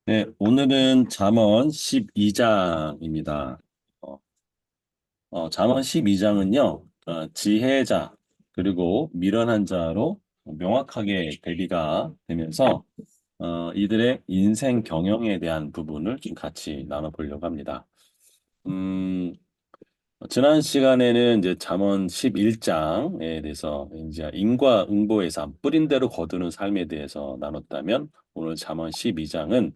네, 오늘은 잠언 12장입니다. 잠언 12장은요, 지혜자, 그리고 미련한 자로 명확하게 대비가 되면서, 이들의 인생 경영에 대한 부분을 좀 같이 나눠보려고 합니다. 음, 지난 시간에는 이제 잠언 11장에 대해서 이제 인과응보의 삶, 뿌린 대로 거두는 삶에 대해서 나눴다면, 오늘 잠언 12장은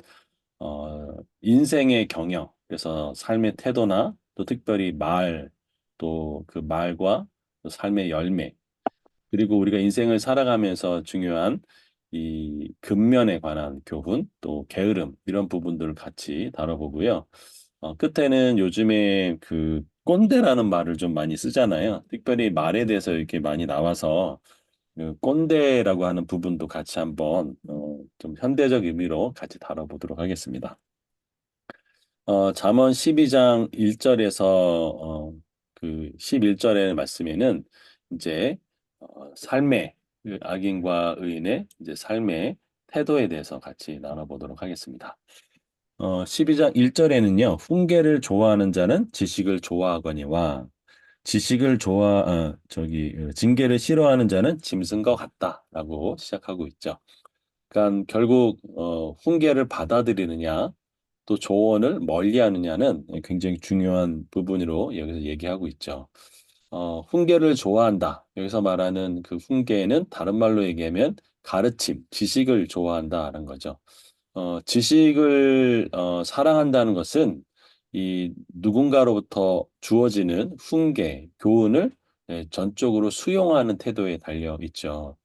인생의 경영, 그래서 삶의 태도나 또 특별히 말, 또 그 말과 또 삶의 열매, 그리고 우리가 인생을 살아가면서 중요한 이 근면에 관한 교훈, 또 게으름, 이런 부분들을 같이 다뤄보고요. 끝에는 요즘에 그 꼰대라는 말을 좀 많이 쓰잖아요. 특별히 말에 대해서 이렇게 많이 나와서 그 꼰대라고 하는 부분도 같이 한번 좀 현대적 의미로 같이 다뤄보도록 하겠습니다. 잠언 12장 1절에서 그 11절의 말씀에는 이제 삶의 그 악인과 의인의 이제 삶의 태도에 대해서 같이 나눠보도록 하겠습니다. 12장 1절에는요, 훈계를 좋아하는 자는 지식을 좋아하거니와 징계를 싫어하는 자는 짐승과 같다라고 시작하고 있죠. 그러니까 결국 훈계를 받아들이느냐 또 조언을 멀리하느냐는 굉장히 중요한 부분으로 여기서 얘기하고 있죠. 훈계를 좋아한다. 여기서 말하는 그 훈계는 다른 말로 얘기하면 가르침, 지식을 좋아한다는 거죠. 지식을 사랑한다는 것은 이 누군가로부터 주어지는 훈계, 교훈을 전적으로 수용하는 태도에 달려 있죠.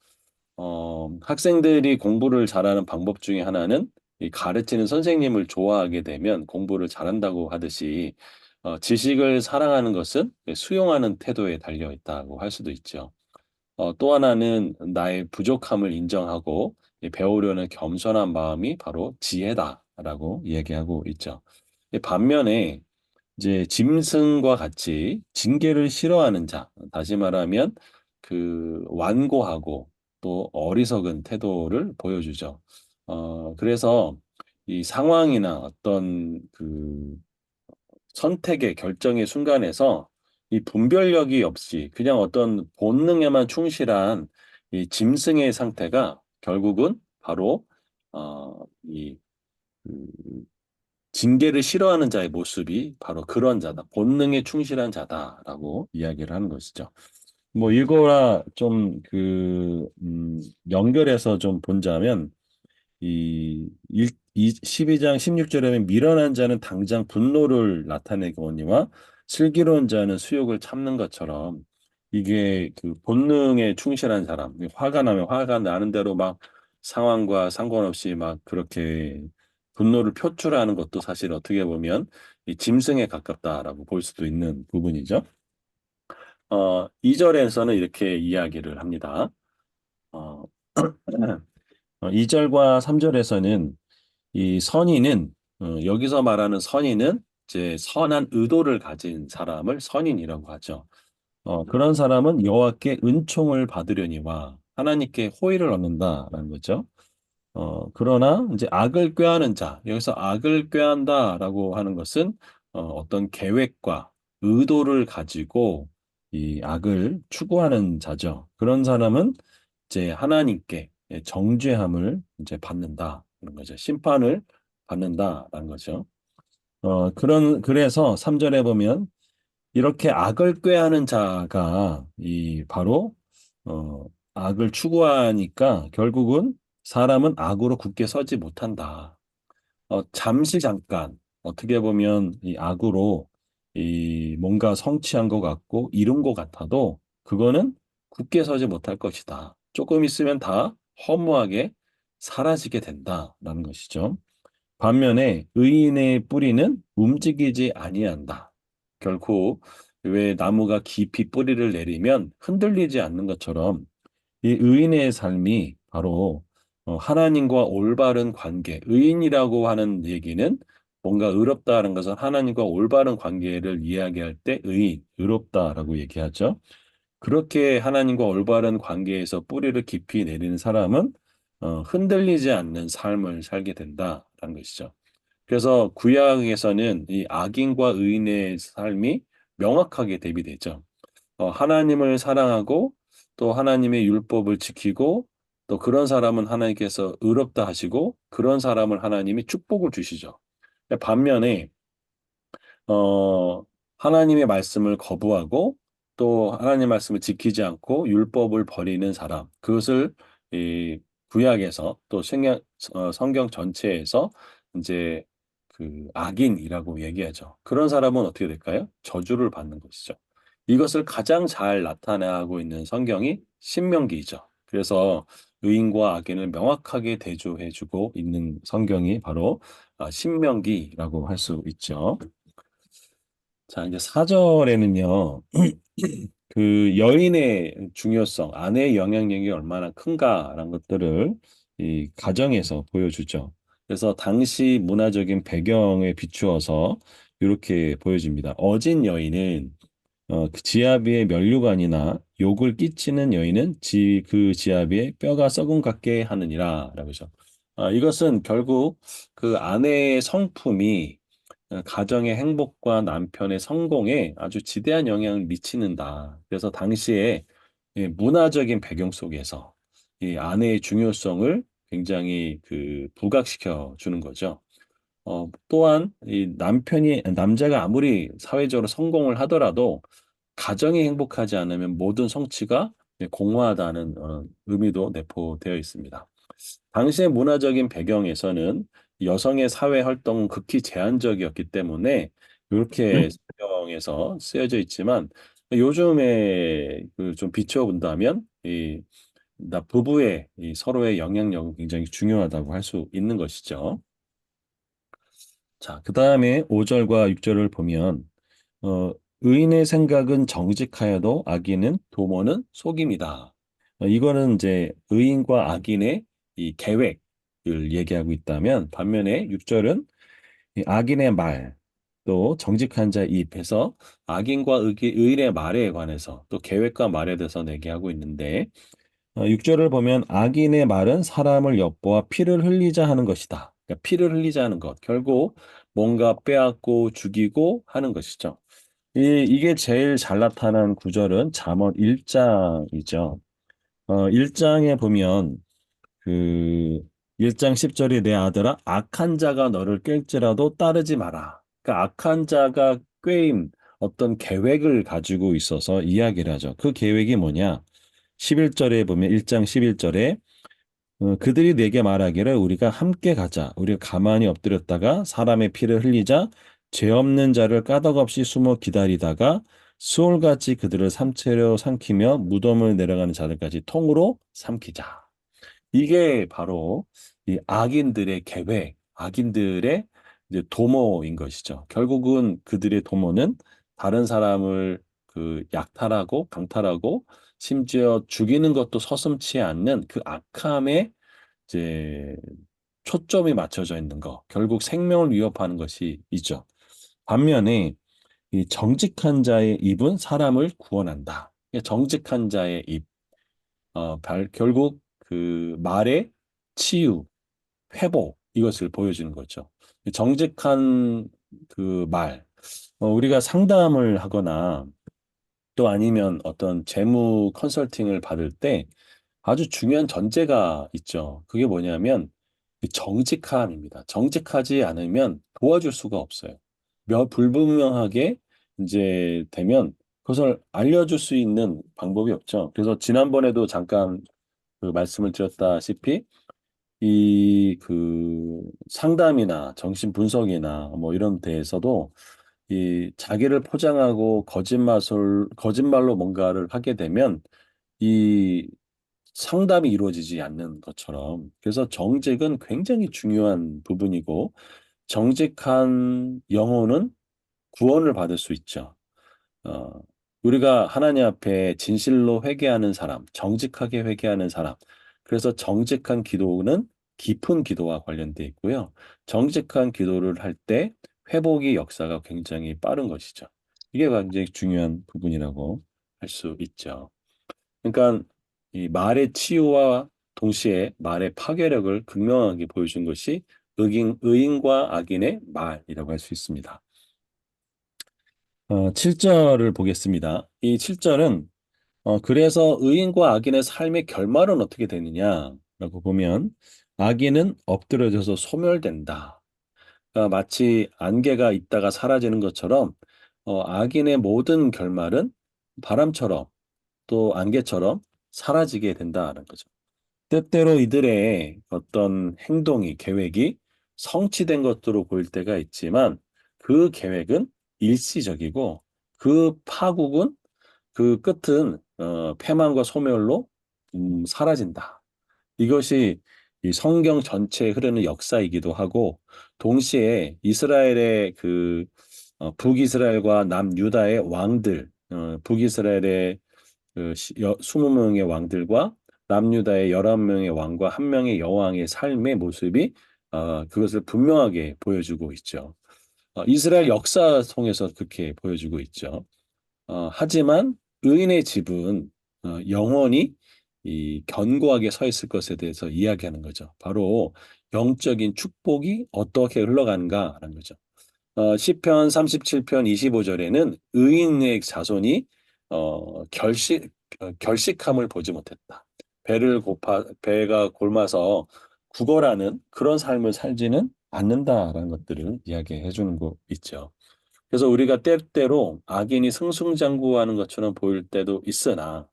학생들이 공부를 잘하는 방법 중에 하나는 이 가르치는 선생님을 좋아하게 되면 공부를 잘한다고 하듯이 지식을 사랑하는 것은 수용하는 태도에 달려 있다고 할 수도 있죠. 또 하나는 나의 부족함을 인정하고 배우려는 겸손한 마음이 바로 지혜다라고 이야기하고 있죠. 반면에 이제 짐승과 같이 징계를 싫어하는 자, 다시 말하면 그 완고하고 또 어리석은 태도를 보여주죠. 그래서 이 상황이나 어떤 그 선택의 결정의 순간에서 이 분별력이 없이 그냥 어떤 본능에만 충실한 이 짐승의 상태가 결국은 바로 이 징계를 싫어하는 자의 모습이 바로 그런 자다. 본능에 충실한 자다라고 이야기를 하는 것이죠. 뭐 이거랑 좀 연결해서 좀 본다면 이 12장 16절에 미련한 자는 당장 분노를 나타내거니와 슬기로운 자는 수욕을 참는 것처럼 이게 그 본능에 충실한 사람, 화가 나면 화가 나는 대로 막 상황과 상관없이 막 그렇게 분노를 표출하는 것도 사실 어떻게 보면 이 짐승에 가깝다라고 볼 수도 있는 부분이죠. 2절에서는 이렇게 이야기를 합니다. 어, 2절과 3절에서는 이 선인은 여기서 말하는 선인은 이제 선한 의도를 가진 사람을 선인이라고 하죠. 그런 사람은 여호와께 은총을 받으려니와 하나님께 호의를 얻는다라는 거죠. 그러나 이제 악을 꾀하는 자, 여기서 악을 꾀한다라고 하는 것은 어떤 계획과 의도를 가지고 이 악을 추구하는 자죠. 그런 사람은 이제 하나님께 정죄함을 이제 받는다. 그런 거죠. 심판을 받는다라는 거죠. 그래서 3절에 보면 이렇게 악을 꾀하는 자가 이 바로 어, 악을 추구하니까 결국은 사람은 악으로 굳게 서지 못한다. 잠시 잠깐 어떻게 보면 이 악으로 이 뭔가 성취한 것 같고 이룬 것 같아도 그거는 굳게 서지 못할 것이다. 조금 있으면 다 허무하게 사라지게 된다라는 것이죠. 반면에 의인의 뿌리는 움직이지 아니한다. 결코 왜 나무가 깊이 뿌리를 내리면 흔들리지 않는 것처럼 이 의인의 삶이 바로 하나님과 올바른 관계, 의인이라고 하는 얘기는 뭔가 의롭다는 것은 하나님과 올바른 관계를 이야기할 때 의롭다라고 얘기하죠. 그렇게 하나님과 올바른 관계에서 뿌리를 깊이 내리는 사람은 흔들리지 않는 삶을 살게 된다라는 것이죠. 그래서 구약에서는 이 악인과 의인의 삶이 명확하게 대비되죠. 하나님을 사랑하고 또 하나님의 율법을 지키고 또 그런 사람은 하나님께서 의롭다 하시고 그런 사람을 하나님이 축복을 주시죠. 반면에 어, 하나님의 말씀을 거부하고 또 하나님의 말씀을 지키지 않고 율법을 버리는 사람, 그것을 이 구약에서 또 성경 전체에서 이제 그 악인이라고 얘기하죠. 그런 사람은 어떻게 될까요? 저주를 받는 것이죠. 이것을 가장 잘 나타내고 있는 성경이 신명기이죠. 그래서 의인과 악인을 명확하게 대조해주고 있는 성경이 바로 신명기라고 할 수 있죠. 자, 이제 4절에는요, 그 여인의 중요성, 아내의 영향력이 얼마나 큰가라는 것들을 이 가정에서 보여주죠. 그래서 당시 문화적인 배경에 비추어서 이렇게 보여집니다. 어진 여인은 그 지아비의 면류관이나 욕을 끼치는 여인은 그 지아비의 뼈가 썩은 같게 하느니라 라고 하죠. 이것은 결국 그 아내의 성품이 가정의 행복과 남편의 성공에 아주 지대한 영향을 미치는다. 그래서 당시에 이 문화적인 배경 속에서 이 아내의 중요성을 굉장히 그 부각시켜 주는 거죠. 또한 이 남자가 아무리 사회적으로 성공을 하더라도 가정이 행복하지 않으면 모든 성취가 공허하다는 의미도 내포되어 있습니다. 당시의 문화적인 배경에서는 여성의 사회 활동은 극히 제한적이었기 때문에 이렇게 성경에서 쓰여져 있지만 요즘에 그좀 비추어 본다면 부부의 이 서로의 영향력은 굉장히 중요하다고 할 수 있는 것이죠. 자, 그 다음에 5절과 6절을 보면 어, 의인의 생각은 정직하여도 악인은 도모는 속임이다. 이거는 이제 의인과 악인의 이 계획을 얘기하고 있다면 반면에 6절은 이 악인의 말, 또 정직한 자의 입에서 악인과 의인의 말에 관해서 또 계획과 말에 대해서 얘기하고 있는데 6절을 보면 악인의 말은 사람을 엿보아 피를 흘리자 하는 것이다. 그러니까 피를 흘리자 하는 것. 결국 뭔가 빼앗고 죽이고 하는 것이죠. 이게 제일 잘 나타난 구절은 잠언 1장이죠. 1장에 보면 그 1장 10절이 내 아들아 악한 자가 너를 깰지라도 따르지 마라. 그러니까 악한 자가 꾀임 어떤 계획을 가지고 있어서 이야기를 하죠. 그 계획이 뭐냐? 11절에 보면 1장 11절에 그들이 내게 말하기를 우리가 함께 가자. 우리가 가만히 엎드렸다가 사람의 피를 흘리자 죄 없는 자를 까닭없이 숨어 기다리다가 수월같이 그들을 삼체로 삼키며 무덤을 내려가는 자들까지 통으로 삼키자. 이게 바로 이 악인들의 계획, 악인들의 이제 도모인 것이죠. 결국은 그들의 도모는 다른 사람을 그 약탈하고 강탈하고 심지어 죽이는 것도 서슴지 않는 그 악함에 이제 초점이 맞춰져 있는 거, 결국 생명을 위협하는 것이 있죠. 반면에 이 정직한 자의 입은 사람을 구원한다. 정직한 자의 입, 결국 그 말의 치유, 회복 이것을 보여주는 거죠. 정직한 그 말, 우리가 상담을 하거나 또 아니면 어떤 재무 컨설팅을 받을 때 아주 중요한 전제가 있죠. 그게 뭐냐면 이 정직함입니다. 정직하지 않으면 도와줄 수가 없어요. 불분명하게 이제 되면 그것을 알려줄 수 있는 방법이 없죠. 그래서 지난번에도 잠깐 그 말씀을 드렸다시피 이 그 상담이나 정신 분석이나 뭐 이런 데에서도 이 자기를 포장하고 거짓말로 뭔가를 하게 되면 이 상담이 이루어지지 않는 것처럼 그래서 정직은 굉장히 중요한 부분이고 정직한 영혼은 구원을 받을 수 있죠. 어, 우리가 하나님 앞에 진실로 회개하는 사람, 정직하게 회개하는 사람. 그래서 정직한 기도는 깊은 기도와 관련돼 있고요. 정직한 기도를 할 때 회복의 역사가 굉장히 빠른 것이죠. 이게 굉장히 중요한 부분이라고 할 수 있죠. 그러니까 이 말의 치유와 동시에 말의 파괴력을 극명하게 보여준 것이 의인과 악인의 말이라고 할 수 있습니다. 7절을 보겠습니다. 이 7절은 그래서 의인과 악인의 삶의 결말은 어떻게 되느냐라고 보면 악인은 엎드려져서 소멸된다. 그러니까 마치 안개가 있다가 사라지는 것처럼 악인의 모든 결말은 바람처럼 또 안개처럼 사라지게 된다는 거죠. 때때로 이들의 어떤 행동이, 계획이 성취된 것으로 보일 때가 있지만 그 계획은 일시적이고 그 파국은 그 끝은 패망과 소멸로 사라진다. 이것이 이 성경 전체에 흐르는 역사이기도 하고 동시에 이스라엘의 북이스라엘과 남유다의 왕들, 북이스라엘의 20명의 왕들과 남유다의 11명의 왕과 한 명의 여왕의 삶의 모습이 그것을 분명하게 보여주고 있죠. 이스라엘 역사 통해서 그렇게 보여주고 있죠. 하지만 의인의 집은 영원히 이 견고하게 서 있을 것에 대해서 이야기하는 거죠. 바로 영적인 축복이 어떻게 흘러가는가라는 거죠. 시편 37편 25절에는 의인의 자손이 결식함을 보지 못했다. 배가 골마서 구걸하는 그런 삶을 살지는 않는다라는 것들을 이야기해 주는 거 있죠. 그래서 우리가 때때로 악인이 승승장구하는 것처럼 보일 때도 있으나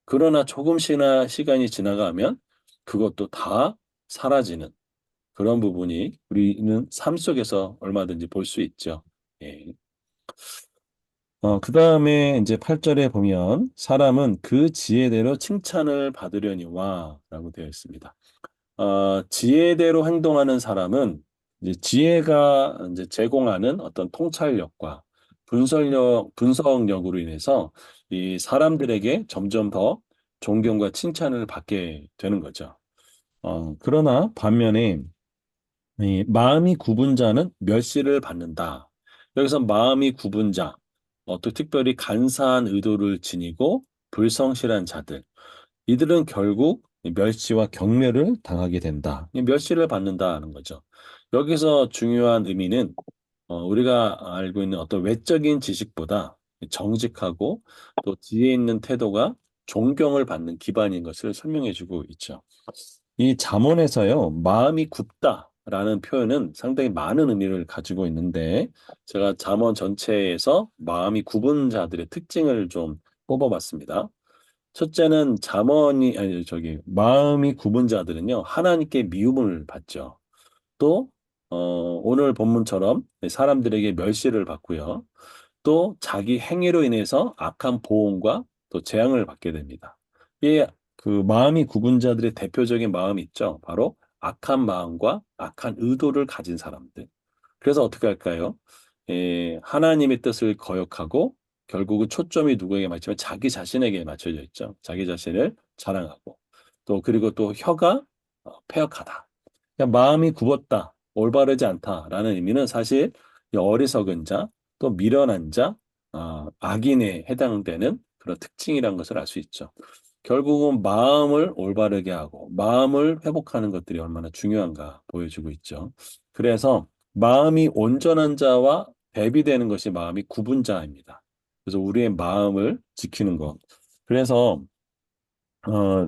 그러나 조금씩이나 시간이 지나가면 그것도 다 사라지는 그런 부분이 우리는 삶 속에서 얼마든지 볼 수 있죠. 예. 그 다음에 이제 8절에 보면 사람은 그 지혜대로 칭찬을 받으려니와 라고 되어 있습니다. 지혜대로 행동하는 사람은 이제 지혜가 이제 제공하는 어떤 통찰력과 분석력으로 인해서 이 사람들에게 점점 더 존경과 칭찬을 받게 되는 거죠. 그러나 반면에 이 마음이 굽은 자는 멸시를 받는다. 여기서 마음이 굽은 자, 또 특별히 간사한 의도를 지니고 불성실한 자들, 이들은 결국 멸시와 경멸을 당하게 된다. 이 멸시를 받는다는 거죠. 여기서 중요한 의미는 우리가 알고 있는 어떤 외적인 지식보다 정직하고 또 지혜 있는 태도가 존경을 받는 기반인 것을 설명해 주고 있죠. 이 잠언에서요, 마음이 굽다라는 표현은 상당히 많은 의미를 가지고 있는데, 제가 잠언 전체에서 마음이 굽은 자들의 특징을 좀 뽑아봤습니다. 첫째는 마음이 굽은 자들은요, 하나님께 미움을 받죠. 또, 오늘 본문처럼 사람들에게 멸시를 받고요. 또 자기 행위로 인해서 악한 보응과 또 재앙을 받게 됩니다. 이 마음이 굽은 자들의 대표적인 마음이 있죠. 바로 악한 마음과 악한 의도를 가진 사람들. 그래서 어떻게 할까요? 하나님의 뜻을 거역하고 결국은 초점이 누구에게 맞추면 자기 자신에게 맞춰져 있죠. 자기 자신을 자랑하고 또 그리고 또 혀가 패역하다. 그냥 마음이 굽었다, 올바르지 않다라는 의미는 사실 이 어리석은 자, 또 미련한 자, 악인에 해당되는 그런 특징이라는 것을 알 수 있죠. 결국은 마음을 올바르게 하고 마음을 회복하는 것들이 얼마나 중요한가 보여주고 있죠. 그래서 마음이 온전한 자와 대비되는 것이 마음이 굽은 자입니다. 그래서 우리의 마음을 지키는 것. 그래서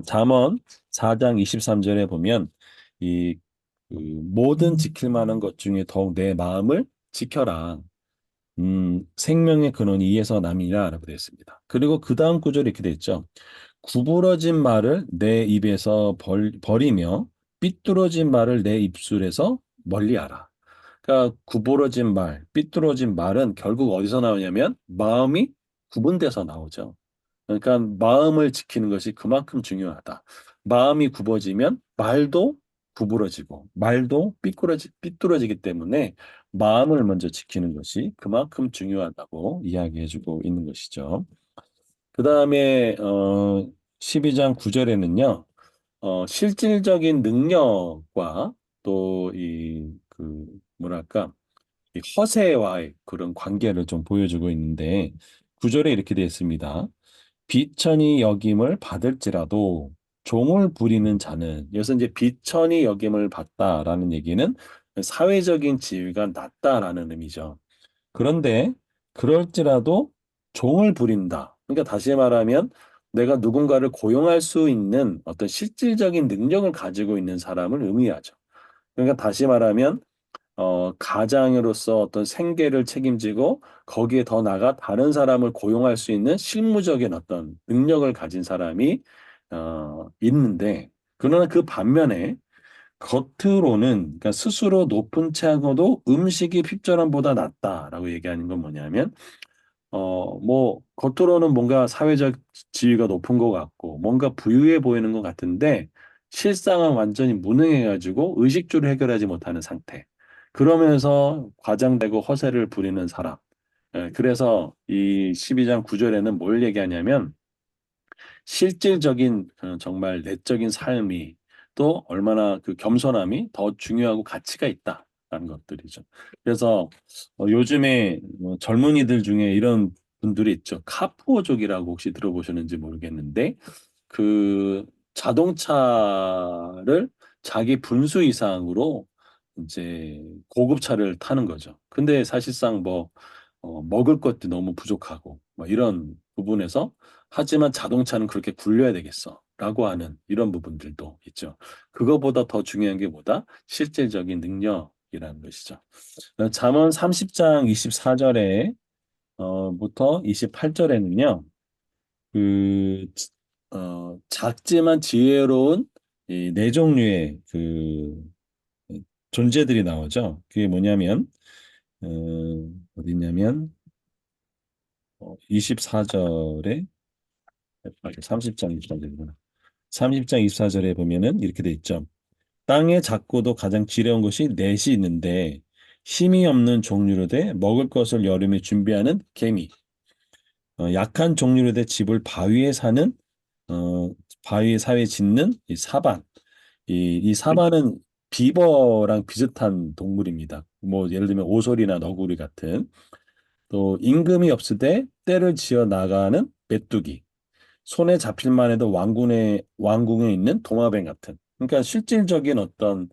잠언 4장 23절에 보면 이 모든 지킬 만한 것 중에 더욱 내 마음을 지켜라. 생명의 근원이 이에서 남이라라고 되어 있습니다. 그리고 그 다음 구절이 이렇게 되어 있죠. 구부러진 말을 내 입에서 버리며 삐뚤어진 말을 내 입술에서 멀리하라. 그러니까 구부러진 말, 삐뚤어진 말은 결국 어디서 나오냐면 마음이 구분돼서 나오죠. 그러니까 마음을 지키는 것이 그만큼 중요하다. 마음이 굽어지면 말도 구부러지고 말도 삐뚤어지기 때문에 마음을 먼저 지키는 것이 그만큼 중요하다고 이야기해주고 있는 것이죠. 그 다음에 12장 9절에는요. 실질적인 능력과 또 뭐랄까 이 허세와의 그런 관계를 좀 보여주고 있는데 9절에 이렇게 되어 있습니다. 비천히 여김을 받을지라도 종을 부리는 자는, 여기서 이제 비천이 여김을 받다라는 얘기는 사회적인 지위가 낮다라는 의미죠. 그런데 그럴지라도 종을 부린다. 그러니까 다시 말하면 내가 누군가를 고용할 수 있는 어떤 실질적인 능력을 가지고 있는 사람을 의미하죠. 그러니까 다시 말하면 가장으로서 어떤 생계를 책임지고 거기에 더 나아가 다른 사람을 고용할 수 있는 실무적인 어떤 능력을 가진 사람이 있는데, 그러나 그 반면에 겉으로는, 그러니까 스스로 높은 체하고도 음식이 핍절함보다 낫다라고 얘기하는 건 뭐냐면, 뭐 겉으로는 뭔가 사회적 지위가 높은 것 같고 뭔가 부유해 보이는 것 같은데 실상은 완전히 무능해가지고 의식주를 해결하지 못하는 상태. 그러면서 과장되고 허세를 부리는 사람. 그래서 이 12장 9절에는 뭘 얘기하냐면 실질적인 정말 내적인 삶이 또 얼마나 그 겸손함이 더 중요하고 가치가 있다라는 것들이죠. 그래서 요즘에 젊은이들 중에 이런 분들이 있죠. 카푸어족이라고 혹시 들어보셨는지 모르겠는데 그 자동차를 자기 분수 이상으로 이제 고급차를 타는 거죠. 근데 사실상 뭐 먹을 것도 너무 부족하고 뭐 이런 부분에서 하지만 자동차는 그렇게 굴려야 되겠어. 라고 하는 이런 부분들도 있죠. 그거보다 더 중요한 게 뭐다? 실질적인 능력이라는 것이죠. 잠언 30장 24절에 부터 28절에는요. 그 작지만 지혜로운 이 네 종류의 그 존재들이 나오죠. 그게 뭐냐면 어, 어디 있냐면 24절에 30장 24절이구나. 30장 24절에 보면은 이렇게 돼 있죠. 땅의 작고도 가장 지혜로운 것이 넷이 있는데 힘이 없는 종류로 돼 먹을 것을 여름에 준비하는 개미. 약한 종류로 돼 집을 바위에 사는 어, 바위 사이에 짓는 이 사반. 이 사반은 비버랑 비슷한 동물입니다. 뭐 예를 들면 오소리나 너구리 같은. 또 임금이 없을 때 떼를 지어 나가는 메뚜기. 손에 잡힐만 해도 왕궁에 있는 도마뱀 같은. 그러니까 실질적인 어떤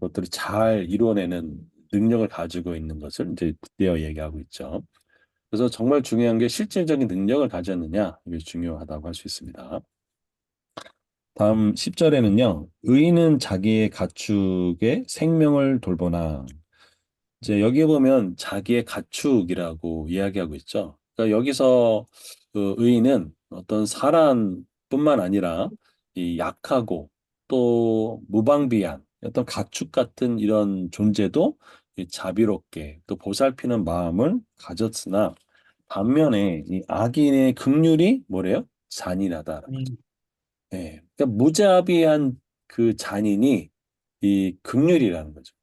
것들을 잘 이뤄내는 능력을 가지고 있는 것을 이제 빗대어 얘기하고 있죠. 그래서 정말 중요한 게 실질적인 능력을 가졌느냐, 이게 중요하다고 할 수 있습니다. 다음 10절에는요, 의인은 자기의 가축의 생명을 돌보나. 이제 여기에 보면 자기의 가축이라고 이야기하고 있죠. 그러니까 여기서 그 의인은 어떤 사람뿐만 아니라 이 약하고 또 무방비한 어떤 가축 같은 이런 존재도 이 자비롭게 또 보살피는 마음을 가졌으나 반면에 이 악인의 긍휼이 뭐래요? 잔인하다라는 거죠. 예. 그러니까 무자비한 그 잔인이 이 긍휼이라는 거죠.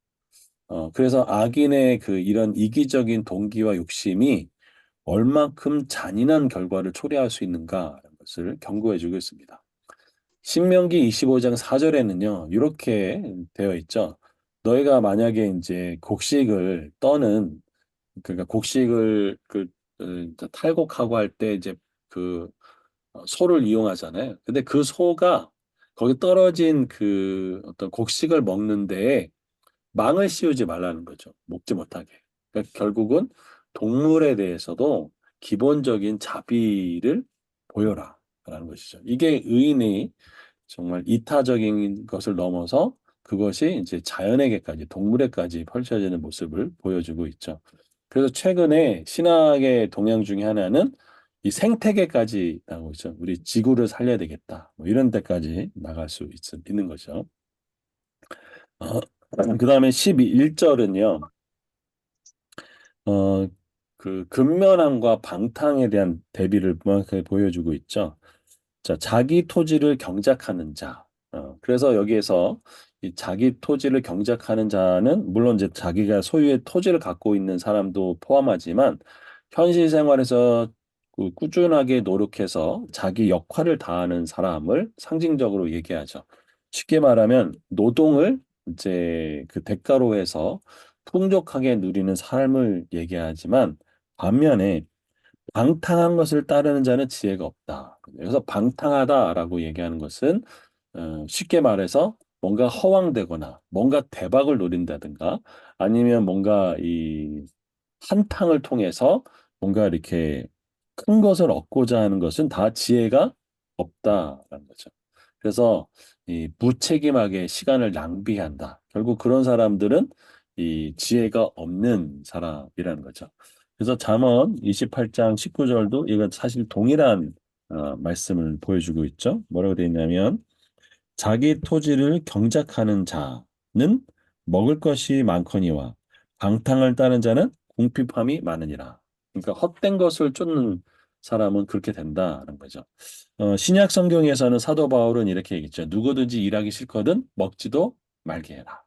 그래서 악인의 그 이런 이기적인 동기와 욕심이 얼만큼 잔인한 결과를 초래할 수 있는가라는 것을 경고해주고 있습니다. 신명기 25장 4절에는요, 이렇게 되어 있죠. 너희가 만약에 이제 곡식을 떠는, 그러니까 곡식을 탈곡하고 할 때 이제 그 소를 이용하잖아요. 근데 그 소가 거기 떨어진 그 어떤 곡식을 먹는 데에 망을 씌우지 말라는 거죠. 먹지 못하게. 그러니까 결국은 동물에 대해서도 기본적인 자비를 보여라. 라는 것이죠. 이게 의인이 정말 이타적인 것을 넘어서 그것이 이제 자연에게까지, 동물에까지 펼쳐지는 모습을 보여주고 있죠. 그래서 최근에 신학의 동향 중에 하나는 이 생태계까지 나오고 있죠. 우리 지구를 살려야 되겠다. 뭐 이런 데까지 나갈 수 있는 거죠. 어, 그 다음에 11절은요, 어, 그 근면함과 방탕에 대한 대비를 명확하게 보여주고 있죠. 자, 자기 토지를 경작하는 자. 그래서 여기에서 이 자기 토지를 경작하는 자는 물론 이제 자기가 소유의 토지를 갖고 있는 사람도 포함하지만 현실 생활에서 그 꾸준하게 노력해서 자기 역할을 다하는 사람을 상징적으로 얘기하죠. 쉽게 말하면 노동을 이제 그 대가로 해서 풍족하게 누리는 삶을 얘기하지만 반면에 방탕한 것을 따르는 자는 지혜가 없다. 그래서 방탕하다라고 얘기하는 것은 쉽게 말해서 뭔가 허황되거나 뭔가 대박을 노린다든가 아니면 뭔가 이 한탕을 통해서 뭔가 이렇게 큰 것을 얻고자 하는 것은 다 지혜가 없다라는 거죠. 그래서 이 무책임하게 시간을 낭비한다. 결국 그런 사람들은 이 지혜가 없는 사람이라는 거죠. 그래서 잠언 28장 19절도 이건 사실 동일한 말씀을 보여주고 있죠. 뭐라고 되어 있냐면 자기 토지를 경작하는 자는 먹을 것이 많거니와 방탕을 따는 자는 궁핍함이 많으니라. 그러니까 헛된 것을 쫓는 사람은 그렇게 된다는 거죠. 신약 성경에서는 사도 바울은 이렇게 얘기했죠. 누구든지 일하기 싫거든 먹지도 말게 해라.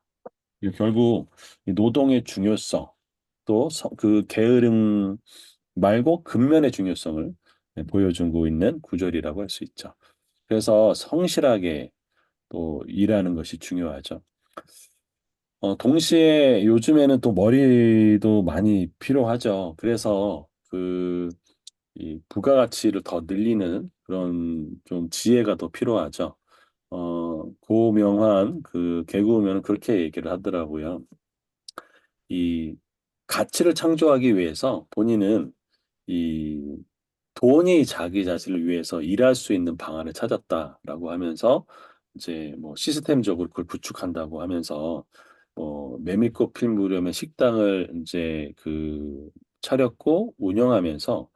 이거 결국 이 노동의 중요성 또 그 게으름 말고 근면의 중요성을 보여주고 있는 구절이라고 할 수 있죠. 그래서 성실하게 또 일하는 것이 중요하죠. 동시에 요즘에는 또 머리도 많이 필요하죠. 그래서 이 부가가치를 더 늘리는 그런 좀 지혜가 더 필요하죠. 고명한 그 개그우먼은 그렇게 얘기를 하더라고요. 이 가치를 창조하기 위해서 본인은 이 돈이 자기 자신을 위해서 일할 수 있는 방안을 찾았다라고 하면서 이제 뭐 시스템적으로 그걸 구축한다고 하면서 뭐 메밀꽃 필 무렵에 식당을 이제 차렸고 운영하면서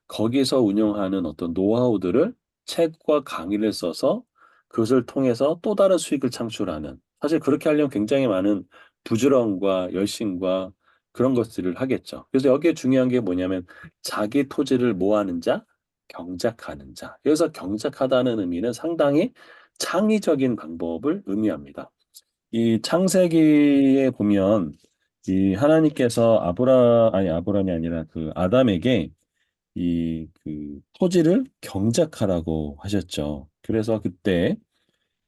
거기서 운영하는 어떤 노하우들을 책과 강의를 써서 그것을 통해서 또 다른 수익을 창출하는 사실 그렇게 하려면 굉장히 많은 부지런과 열심과 그런 것들을 하겠죠. 그래서 여기에 중요한 게 뭐냐면 자기 토지를 모하는 자, 경작하는 자. 여기서 경작하다는 의미는 상당히 창의적인 방법을 의미합니다. 이 창세기에 보면 이 하나님께서 아브람이 아니라 그 아담에게 토지를 경작하라고 하셨죠. 그래서 그때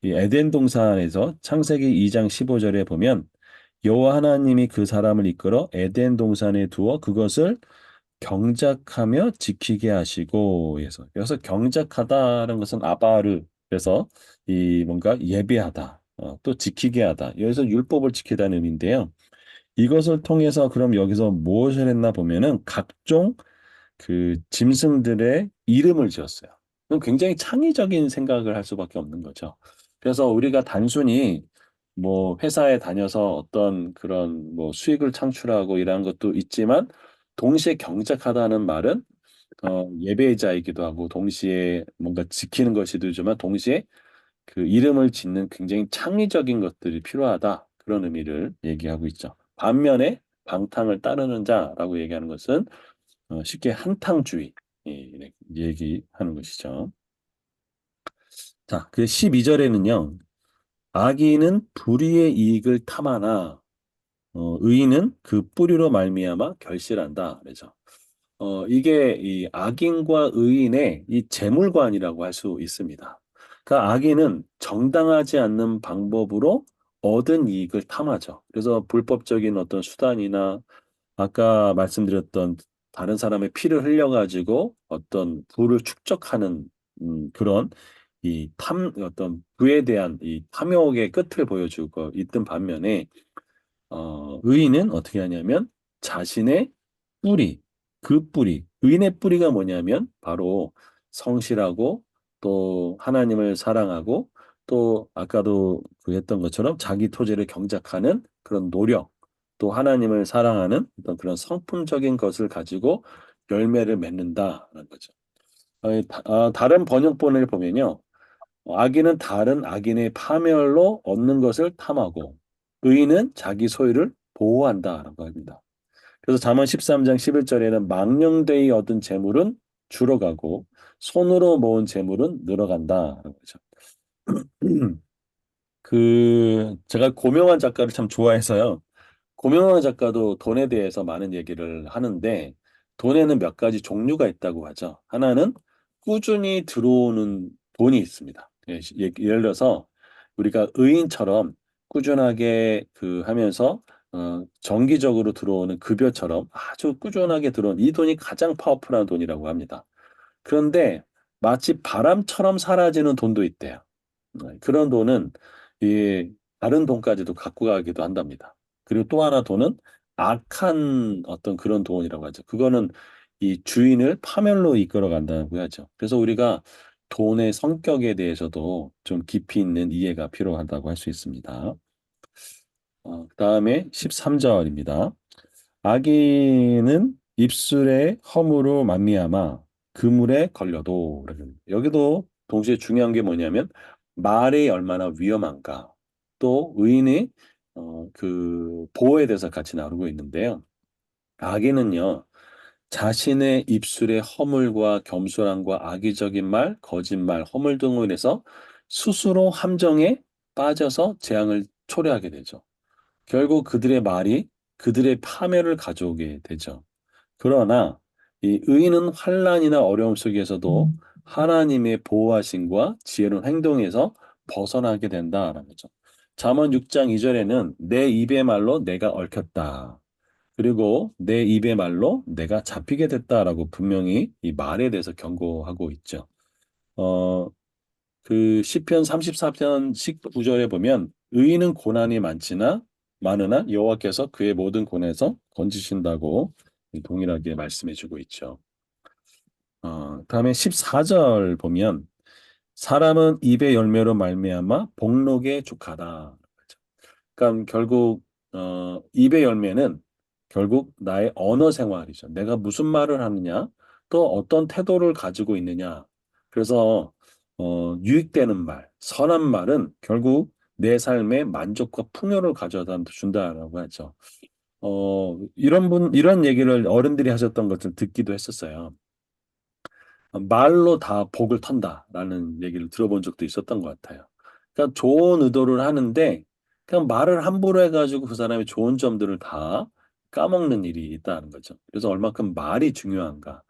이 에덴 동산에서 창세기 2장 15절에 보면 여호와 하나님이 그 사람을 이끌어 에덴 동산에 두어 그것을 경작하며 지키게 하시고 해서 여기서 경작하다라는 것은 아바르 그래서 이 뭔가 예배하다 또 지키게 하다 여기서 율법을 지키다는 의미인데요. 이것을 통해서 그럼 여기서 무엇을 했나 보면은 각종 그 짐승들의 이름을 지었어요. 그럼 굉장히 창의적인 생각을 할 수밖에 없는 거죠. 그래서 우리가 단순히 뭐 회사에 다녀서 어떤 그런 뭐 수익을 창출하고 이러한 것도 있지만 동시에 경작하다는 말은 예배자이기도 하고 동시에 뭔가 지키는 것이도 있지만 동시에 그 이름을 짓는 굉장히 창의적인 것들이 필요하다. 그런 의미를 얘기하고 있죠. 반면에 방탕을 따르는 자라고 얘기하는 것은 쉽게 한탕주의 이렇게 얘기하는 것이죠. 자, 그 12절에는요. 악인은 불의의 이익을 탐하나 의인은 그 뿌리로 말미암아 결실한다. 그래서 이게 이 악인과 의인의 이 재물관이라고 할 수 있습니다. 그러니까 악인은 정당하지 않는 방법으로 얻은 이익을 탐하죠. 그래서 불법적인 어떤 수단이나 아까 말씀드렸던 다른 사람의 피를 흘려가지고 어떤 부를 축적하는 그런 어떤 부에 대한 이 탐욕의 끝을 보여주고 있던 반면에 의인은 어떻게 하냐면 자신의 뿌리, 그 뿌리, 의인의 뿌리가 뭐냐면 바로 성실하고 또 하나님을 사랑하고 또 아까도 했던 것처럼 자기 토지를 경작하는 그런 노력, 또 하나님을 사랑하는 어떤 그런 성품적인 것을 가지고 열매를 맺는다라는 거죠. 다른 번역본을 보면요. 악인은 다른 악인의 파멸로 얻는 것을 탐하고 의인은 자기 소유를 보호한다라고 합니다. 그래서 잠언 13장 11절에는 망령되이 얻은 재물은 줄어가고 손으로 모은 재물은 늘어간다라고 하죠. 제가 고명환 작가를 참 좋아해서요. 고명환 작가도 돈에 대해서 많은 얘기를 하는데 돈에는 몇 가지 종류가 있다고 하죠. 하나는 꾸준히 들어오는 돈이 있습니다. 예를 들어서 우리가 의인처럼 꾸준하게 하면서 정기적으로 들어오는 급여처럼 아주 꾸준하게 들어오는 이 돈이 가장 파워풀한 돈이라고 합니다. 그런데 마치 바람처럼 사라지는 돈도 있대요. 그런 돈은 이 다른 돈까지도 갖고 가기도 한답니다. 그리고 또 하나 돈은 악한 어떤 그런 돈이라고 하죠. 그거는 이 주인을 파멸로 이끌어 간다고 하죠. 그래서 우리가 돈의 성격에 대해서도 좀 깊이 있는 이해가 필요하다고 할 수 있습니다. 그다음에 13절입니다. 악인은 입술의 허물로 말미암아 그물에 걸려도 여기도 동시에 중요한 게 뭐냐면 말이 얼마나 위험한가 또 의인의 그 보호에 대해서 같이 나누고 있는데요. 악인은요 자신의 입술의 허물과 겸손함과 악의적인 말, 거짓말, 허물 등으로 인해서 스스로 함정에 빠져서 재앙을 초래하게 되죠. 결국 그들의 말이 그들의 파멸을 가져오게 되죠. 그러나 이 의인은 환난이나 어려움 속에서도 하나님의 보호하심과 지혜로운 행동에서 벗어나게 된다라는 거죠. 잠언 6장 2절에는 내 입의 말로 내가 얽혔다. 그리고 내 입의 말로 내가 잡히게 됐다라고 분명히 이 말에 대해서 경고하고 있죠. 어, 그 시편 34편 19절에 보면 의인은 고난이 많으나 여호와께서 그의 모든 고난에서 건지신다고 동일하게 말씀해 주고 있죠. 다음에 14절 보면 사람은 입의 열매로 말미암아 복록에 족하다. 그러니까 결국 입의 열매는 결국 나의 언어 생활이죠. 내가 무슨 말을 하느냐, 또 어떤 태도를 가지고 있느냐. 그래서 유익되는 말, 선한 말은 결국 내 삶에 만족과 풍요를 가져다 준다라고 하죠. 이런 얘기를 어른들이 하셨던 것을 듣기도 했었어요. 말로 다 복을 턴다라는 얘기를 들어본 적도 있었던 것 같아요. 그러니까 좋은 의도를 하는데 그냥 말을 함부로 해가지고 그 사람의 좋은 점들을 다 까먹는 일이 있다는 거죠. 그래서 얼마큼 말이 중요한가.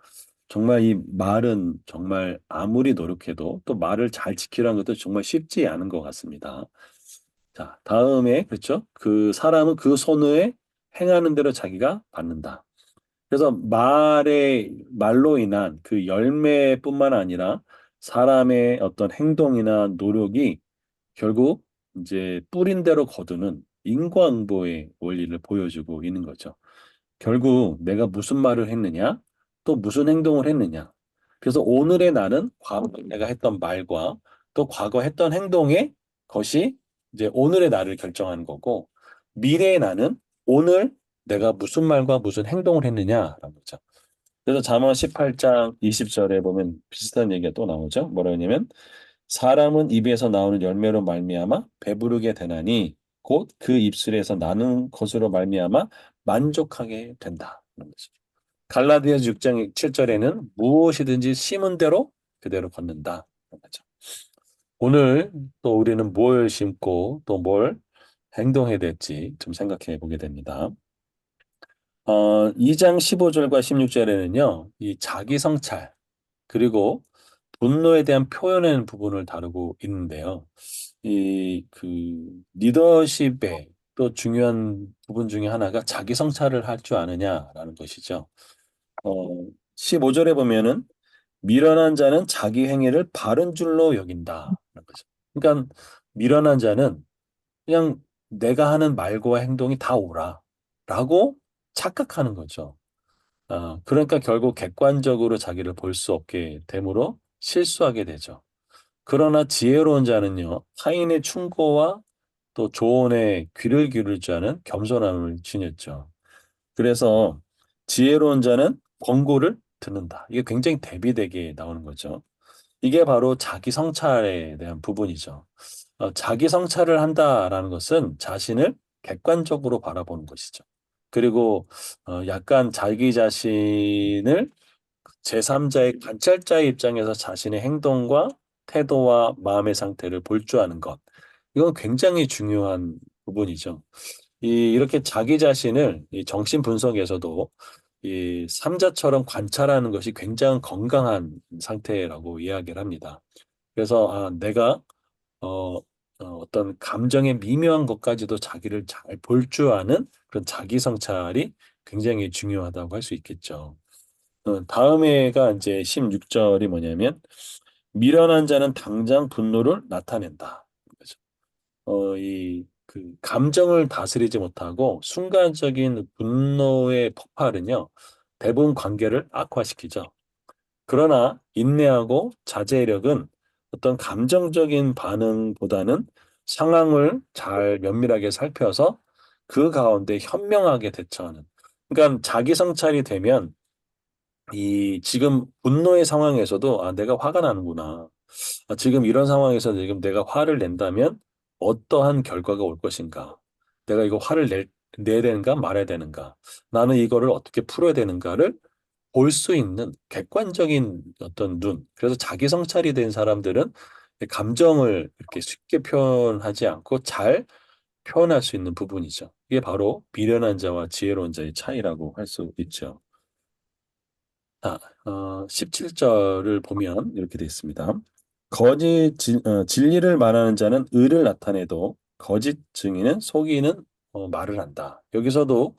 정말 이 말은 정말 아무리 노력해도 또 말을 잘 지키라는 것도 정말 쉽지 않은 것 같습니다. 자, 다음에 그렇죠? 그 사람은 그 손에 행하는 대로 자기가 받는다. 그래서 말로 인한 그 열매뿐만 아니라 사람의 어떤 행동이나 노력이 결국 이제 뿌린 대로 거두는 인과응보의 원리를 보여주고 있는 거죠. 결국 내가 무슨 말을 했느냐, 또 무슨 행동을 했느냐. 그래서 오늘의 나는 과거 내가 했던 말과 또 과거 했던 행동의 것이 이제 오늘의 나를 결정하는 거고, 미래의 나는 오늘 내가 무슨 말과 무슨 행동을 했느냐라는 거죠. 그래서 잠언 18장 20절에 보면 비슷한 얘기가 또 나오죠. 뭐라 하냐면 사람은 입에서 나오는 열매로 말미암아 배부르게 되나니 곧 그 입술에서 나는 것으로 말미암아 만족하게 된다. 그런 거죠. 갈라디아서 6장 7절에는 무엇이든지 심은 대로 그대로 걷는다. 그런 거죠. 오늘 또 우리는 뭘 심고 또 뭘 행동해야 될지 좀 생각해 보게 됩니다. 2장 15절과 16절에는요, 이 자기 성찰, 그리고 분노에 대한 표현의 부분을 다루고 있는데요. 이 리더십의 또 중요한 부분 중에 하나가 자기 성찰을 할 줄 아느냐라는 것이죠. 어, 15절에 보면은 미련한 자는 자기 행위를 바른 줄로 여긴다. 라는 거죠. 그러니까 미련한 자는 그냥 내가 하는 말과 행동이 다 옳아라고 착각하는 거죠. 그러니까 결국 객관적으로 자기를 볼 수 없게 되므로 실수하게 되죠. 그러나 지혜로운 자는요, 타인의 충고와 또 조언에 귀를 기울일 줄 아는 겸손함을 지녔죠. 그래서 지혜로운 자는 권고를 듣는다. 이게 굉장히 대비되게 나오는 거죠. 이게 바로 자기 성찰에 대한 부분이죠. 자기 성찰을 한다라는 것은 자신을 객관적으로 바라보는 것이죠. 그리고 약간 자기 자신을 제3자의 관찰자의 입장에서 자신의 행동과 태도와 마음의 상태를 볼 줄 아는 것. 이건 굉장히 중요한 부분이죠. 이렇게 자기 자신을 이 정신 분석에서도 이 삼자처럼 관찰하는 것이 굉장히 건강한 상태라고 이야기를 합니다. 그래서 내가 어떤 감정의 미묘한 것까지도 자기를 잘 볼 줄 아는 그런 자기 성찰이 굉장히 중요하다고 할 수 있겠죠. 다음에가 이제 16절이 뭐냐면 미련한 자는 당장 분노를 나타낸다. 그죠? 감정을 다스리지 못하고 순간적인 분노의 폭발은요, 대부분 관계를 악화시키죠. 그러나 인내하고 자제력은 어떤 감정적인 반응보다는 상황을 잘 면밀하게 살펴서 그 가운데 현명하게 대처하는. 그러니까 자기 성찰이 되면 이 지금 분노의 상황에서도 내가 화가 나는구나. 지금 이런 상황에서 지금 내가 화를 낸다면 어떠한 결과가 올 것인가? 내가 이거 내야 되는가 말아야 되는가? 나는 이거를 어떻게 풀어야 되는가를 볼 수 있는 객관적인 어떤 눈. 그래서 자기 성찰이 된 사람들은 감정을 이렇게 쉽게 표현하지 않고 잘 표현할 수 있는 부분이죠. 이게 바로 미련한 자와 지혜로운 자의 차이라고 할 수 있죠. 자, 17절을 보면 이렇게 되어 있습니다. 진리를 말하는 자는 의를 나타내도 거짓 증인은 속이는 말을 한다. 여기서도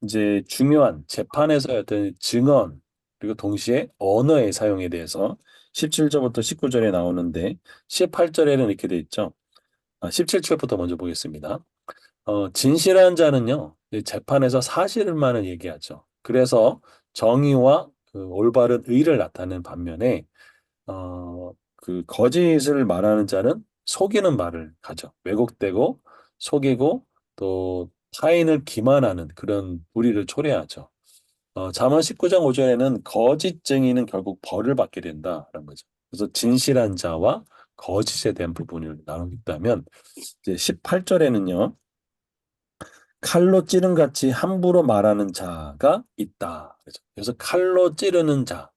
이제 중요한 재판에서의 어떤 증언 그리고 동시에 언어의 사용에 대해서 17절부터 19절에 나오는데 18절에는 이렇게 돼 있죠. 17절부터 먼저 보겠습니다. 진실한 자는요, 이 재판에서 사실만을 얘기하죠. 그래서 정의와 그 올바른 의를 나타내는 반면에, 그 거짓을 말하는 자는 속이는 말을 하죠. 왜곡되고 속이고 또 타인을 기만하는 그런 불의를 초래하죠. 잠언 19장 5절에는 거짓 증인은 결국 벌을 받게 된다라는 거죠. 그래서 진실한 자와 거짓에 대한 부분을 나누겠다면 이제 18절에는요. 칼로 찌른 같이 함부로 말하는 자가 있다. 그래서 칼로 찌르는 자.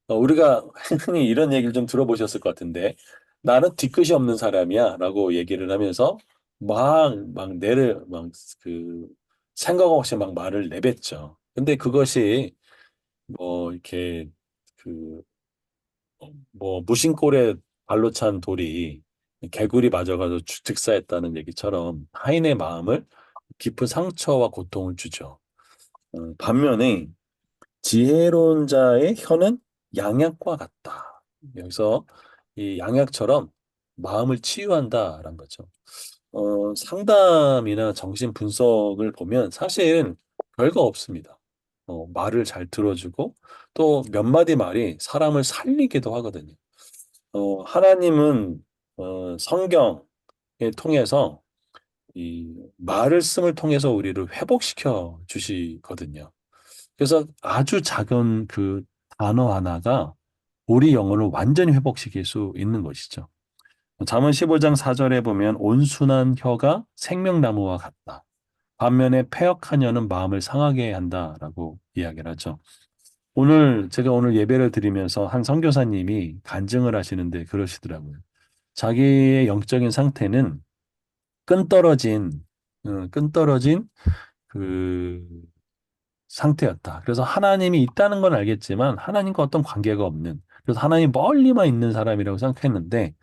우리가 흔히 이런 얘기를 좀 들어보셨을 것 같은데 나는 뒤끝이 없는 사람이야 라고 얘기를 하면서 막 그 생각 없이 막 말을 내뱉죠. 근데 그것이 이렇게 그 무심콜에 발로 찬 돌이 개구리 맞아가지고 즉사했다는 얘기처럼 타인의 마음을 깊은 상처와 고통을 주죠. 반면에 지혜로운 자의 혀는 양약과 같다. 여기서 이 양약처럼 마음을 치유한다라는 거죠. 상담이나 정신 분석을 보면 사실 별거 없습니다. 말을 잘 들어주고 또 몇 마디 말이 사람을 살리기도 하거든요. 하나님은 성경에 통해서 이 말씀을 통해서 우리를 회복시켜 주시거든요. 그래서 아주 작은 그 단어 하나가 우리 영혼을 완전히 회복시킬 수 있는 것이죠. 잠언 15장 4절에 보면 온순한 혀가 생명나무와 같다. 반면에 패역한 혀는 마음을 상하게 한다라고 이야기를 하죠. 제가 오늘 예배를 드리면서 한 선교사님이 간증을 하시는데 그러시더라고요. 자기의 영적인 상태는 끈떨어진 그 상태였다. 그래서 하나님이 있다는 건 알겠지만 하나님과 어떤 관계가 없는, 그래서 하나님 멀리만 있는 사람이라고 생각했는데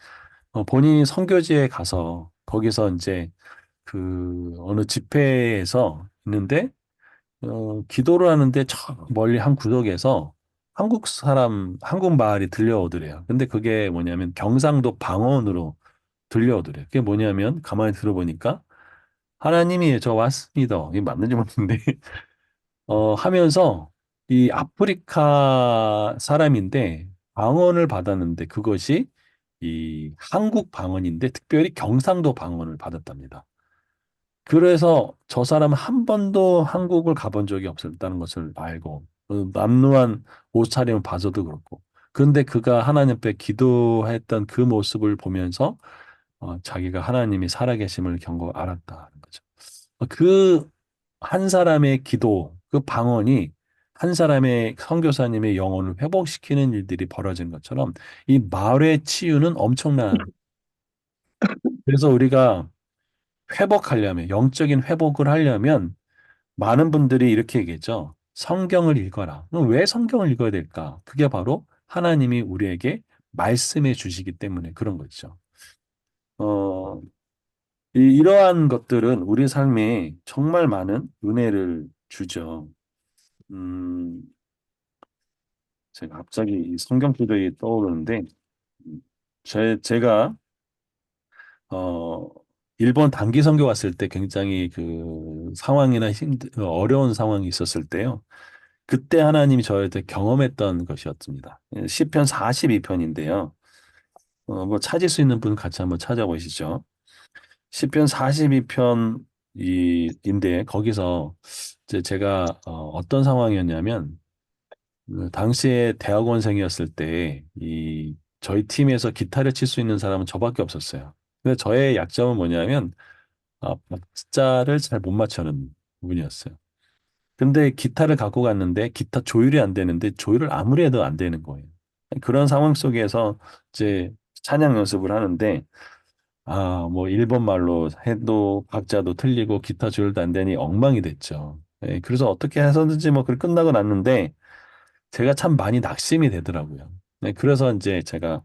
본인이 선교지에 가서 거기서 이제 그 어느 집회에서 있는데 기도를 하는데 저 멀리 한 구석에서 한국말이 들려오더래요. 근데 그게 뭐냐면 경상도 방언으로 들려오더래요. 그게 뭐냐면 가만히 들어보니까 하나님이 저 왔습니다. 이게 맞는지 모르겠는데 하면서 이 아프리카 사람인데 방언을 받았는데 그것이 이 한국 방언인데 특별히 경상도 방언을 받았답니다. 그래서 저 사람은 한 번도 한국을 가본 적이 없었다는 것을 알고 남루한 옷차림을 봐서도 그렇고 그런데 그가 하나님 앞에 기도했던 그 모습을 보면서 자기가 하나님이 살아계심을 알았다는 거죠. 그 한 사람의 기도, 그 방언이 한 사람의 선교사님의 영혼을 회복시키는 일들이 벌어진 것처럼 이 말의 치유는 엄청난. 그래서 우리가 영적인 회복을 하려면 많은 분들이 이렇게 얘기했죠. 성경을 읽어라. 그럼 왜 성경을 읽어야 될까? 그게 바로 하나님이 우리에게 말씀해 주시기 때문에 그런 거죠. 어, 이러한 것들은 우리 삶에 정말 많은 은혜를 주죠. 음, 제가 갑자기 이 성경 구절이 떠오르는데, 제가, 어, 일본 단기 선교 왔을 때 굉장히 그 상황이나 어려운 상황이 있었을 때요. 그때 하나님이 저한테 경험했던 것이었습니다. 시편 42편인데요. 뭐 찾을 수 있는 분 같이 한번 찾아보시죠. 시편 42편 인데 거기서 이제 제가 어떤 상황이었냐면 그 당시에 대학원생이었을 때 이 저희 팀에서 기타를 칠 수 있는 사람은 저밖에 없었어요. 근데 저의 약점은 뭐냐면 박자를 잘 못 맞추는 부분이었어요. 근데 기타를 갖고 갔는데 기타 조율이 안 되는데 조율을 아무리 해도 안 되는 거예요. 그런 상황 속에서 이제 찬양 연습을 하는데 뭐 일본 말로 해도 박자도 틀리고 기타 조율도 안 되니 엉망이 됐죠. 예, 그래서 어떻게 해서든지 뭐 끝나고 났는데 제가 참 많이 낙심이 되더라고요. 네, 그래서 이제 제가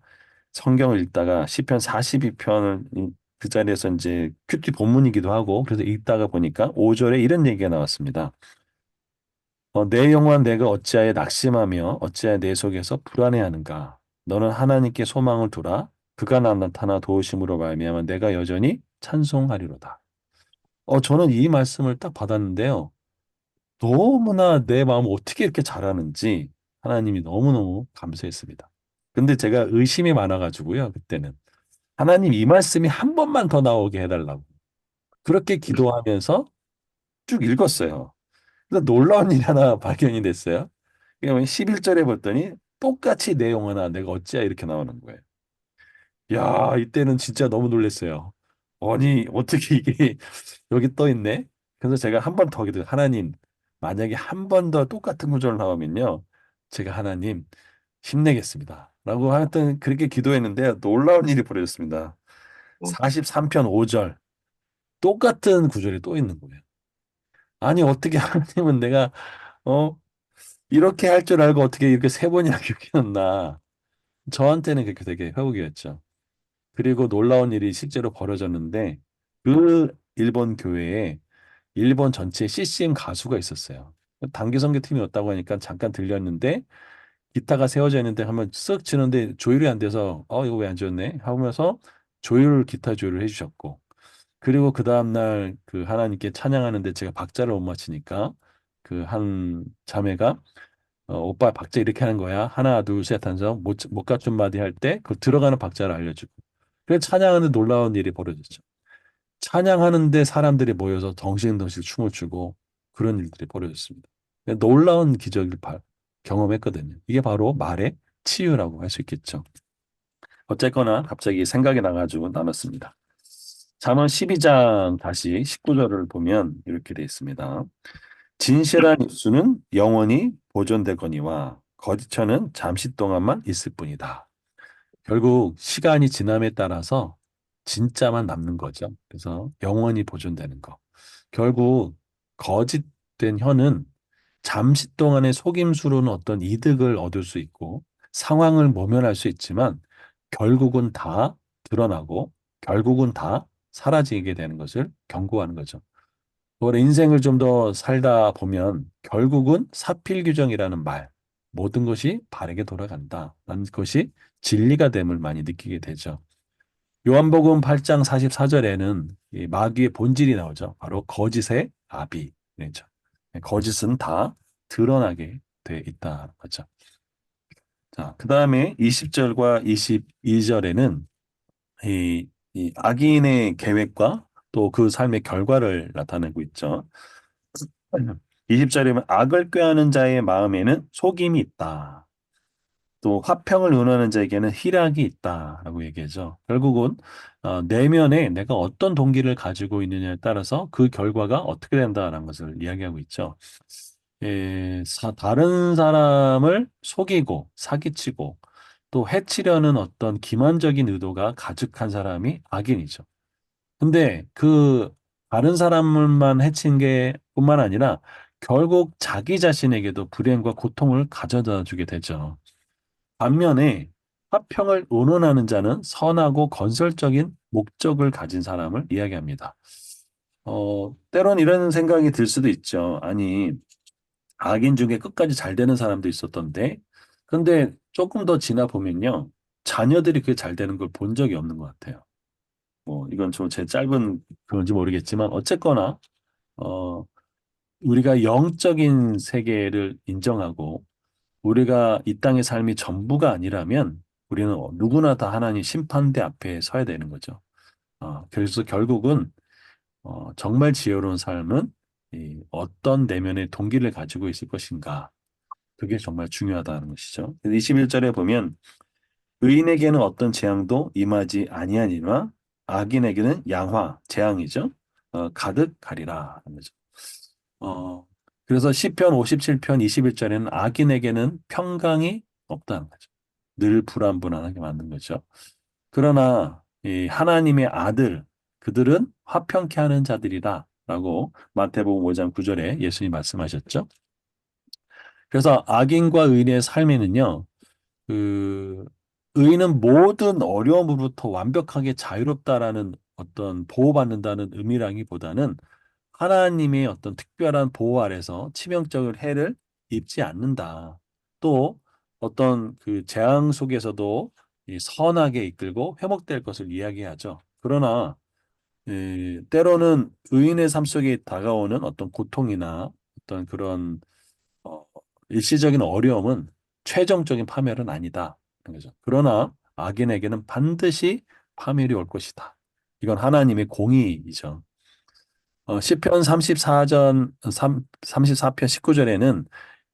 성경을 읽다가 시편 42편을 그 자리에서 이제 큐티 본문이기도 하고 그래서 읽다가 보니까 5절에 이런 얘기가 나왔습니다. 내 영혼 내가 어찌하여 낙심하며 어찌하여 내 속에서 불안해하는가? 너는 하나님께 소망을 두라. 그가 나 나타나 도우심으로 말미암아 내가 여전히 찬송하리로다. 저는 이 말씀을 딱 받았는데요. 너무나 내 마음을 어떻게 이렇게 잘하는지 하나님이 너무너무 감사했습니다. 근데 제가 의심이 많아가지고요, 그때는. 하나님 이 말씀이 한 번만 더 나오게 해달라고. 그렇게 기도하면서 쭉 읽었어요. 그래서 놀라운 일이 하나 발견이 됐어요. 그러면 11절에 봤더니 똑같이 내용 하나 내가 어찌야 이렇게 나오는 거예요. 야, 이때는 진짜 너무 놀랐어요. 아니, 어떻게 이게 여기 떠 있네? 그래서 제가 한 번 더 기도, 하나님, 만약에 한 번 더 똑같은 구절 나오면요, 제가 하나님 힘내겠습니다. 라고 하여튼 그렇게 기도했는데 놀라운 일이 벌어졌습니다. 43편 5절, 똑같은 구절이 또 있는 거예요. 아니, 어떻게 하나님은 내가, 어, 이렇게 할 줄 알고 어떻게 이렇게 세 번이나 기억해놨나. 저한테는 그렇게 되게 회복이었죠. 그리고 놀라운 일이 실제로 벌어졌는데 그 일본 교회에 일본 전체 CCM 가수가 있었어요. 단기 선교팀이었다고 하니까 잠깐 들렸는데 기타가 세워져 있는데 한번 쓱 치는데 조율이 안 돼서 이거 왜 안 좋네 하면서 기타 조율을 해주셨고 그리고 그 다음날 그 하나님께 찬양하는데 제가 박자를 못 맞히니까 그 한 자매가 오빠 박자 이렇게 하는 거야. 하나, 둘, 셋 하면서 못 갖춘 마디 할 때 그 들어가는 박자를 알려주고. 그래서 찬양하는 놀라운 일이 벌어졌죠. 찬양하는데 사람들이 모여서 덩실덩실 춤을 추고 그런 일들이 벌어졌습니다. 놀라운 기적을 경험했거든요. 이게 바로 말의 치유라고 할 수 있겠죠. 어쨌거나 갑자기 생각이 나가지고 나눴습니다. 잠언 12장 다시 19절을 보면 이렇게 되어 있습니다. 진실한 입술은 영원히 보존되거니와 거짓처는 잠시 동안만 있을 뿐이다. 결국 시간이 지남에 따라서 진짜만 남는 거죠. 그래서 영원히 보존되는 거. 결국 거짓된 혀는 잠시 동안의 속임수로는 어떤 이득을 얻을 수 있고 상황을 모면할 수 있지만 결국은 다 드러나고 결국은 다 사라지게 되는 것을 경고하는 거죠. 그걸 인생을 좀 더 살다 보면 결국은 사필규정이라는 말, 모든 것이 바르게 돌아간다라는 것이 진리가 됨을 많이 느끼게 되죠. 요한복음 8장 44절에는 이 마귀의 본질이 나오죠. 바로 거짓의 아비. 그렇죠. 거짓은 다 드러나게 돼 있다. 그렇죠. 자, 그 다음에 20절과 22절에는 이 악인의 계획과 또 그 삶의 결과를 나타내고 있죠. 20절이면 악을 꾀하는 자의 마음에는 속임이 있다. 또 화평을 논하는 자에게는 희락이 있다라고 얘기하죠. 결국은 내면에 내가 어떤 동기를 가지고 있느냐에 따라서 그 결과가 어떻게 된다라는 것을 이야기하고 있죠. 다른 사람을 속이고 사기치고 또 해치려는 어떤 기만적인 의도가 가득한 사람이 악인이죠. 근데 그 다른 사람만 해친 게 뿐만 아니라 결국 자기 자신에게도 불행과 고통을 가져다 주게 되죠. 반면에 화평을 의논하는 자는 선하고 건설적인 목적을 가진 사람을 이야기합니다. 때론 이런 생각이 들 수도 있죠. 아니, 악인 중에 끝까지 잘 되는 사람도 있었던데, 근데 조금 더 지나 보면요. 자녀들이 그게 잘 되는 걸 본 적이 없는 것 같아요. 뭐 이건 좀 제 짧은 그런지 모르겠지만 어쨌거나 어 우리가 영적인 세계를 인정하고 우리가 이 땅의 삶이 전부가 아니라면 우리는 누구나 다 하나님 심판대 앞에 서야 되는 거죠. 그래서 결국은 정말 지혜로운 삶은 이 어떤 내면의 동기를 가지고 있을 것인가. 그게 정말 중요하다는 것이죠. 21절에 보면 의인에게는 어떤 재앙도 임하지 아니하니와 악인에게는 양화, 재앙이죠. 가득 가리라 하는 거죠. 어, 그래서 시편 57편 21절에는 악인에게는 평강이 없다는 거죠. 늘 불안불안하게 만든 거죠. 그러나 이 하나님의 아들 그들은 화평케 하는 자들이다라고 마태복음 5장 9절에 예수님 말씀하셨죠. 그래서 악인과 의인의 삶에는요. 그 의인은 모든 어려움으로부터 완벽하게 자유롭다라는 어떤 보호받는다는 의미라기보다는 하나님의 어떤 특별한 보호 아래서 치명적인 해를 입지 않는다. 또 어떤 그 재앙 속에서도 이 선하게 이끌고 회복될 것을 이야기하죠. 그러나 때로는 의인의 삶 속에 다가오는 어떤 고통이나 어떤 그런 어, 일시적인 어려움은 최종적인 파멸은 아니다. 그런 거죠. 그러나 악인에게는 반드시 파멸이 올 것이다. 이건 하나님의 공의이죠. 시편 34편 19절에는